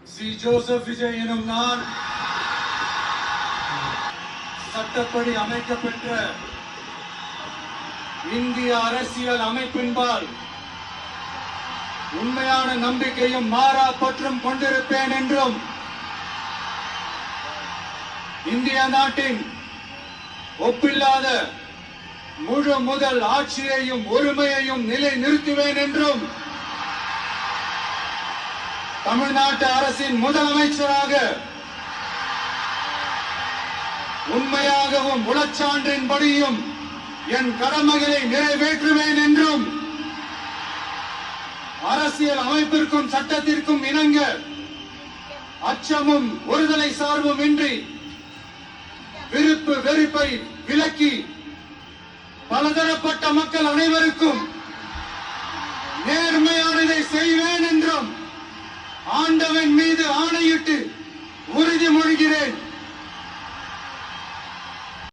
C Joseph Vijay எனும் நான் சட்டப்படி அமைக்கப்பெற்ற இந்திய அரசியல் அமைப்பின்பால் உண்மையான நம்பிக்கையும் மாறா பற்றும் கொண்டிருப்பேன் என்றும் இந்திய நாட்டின் ஒப்பில்லாத முழு முதல் ஆட்சியையும் ஒருமையையும் நிலை நிறுத்துவேன் என்றும் தமிழ்நாட்டு அரசின் முதலமைச்சராக உண்மையாகவும் உளச்சான்றின்படியும் என் கடமைகளை நிறைவேற்றுவேன் என்றும் அரசியல் அமைப்பிற்கும் சட்டத்திற்கும் இணங்க அச்சமும் ஒருதலை சார்பும் இன்றி விருப்பு வெறுப்பை விலக்கி பலதரப்பட்ட மக்கள் அனைவருக்கும் நேர்மையானதை செய்வேன் என்றும் ஆண்டவன் மீது ஆணையிட்டு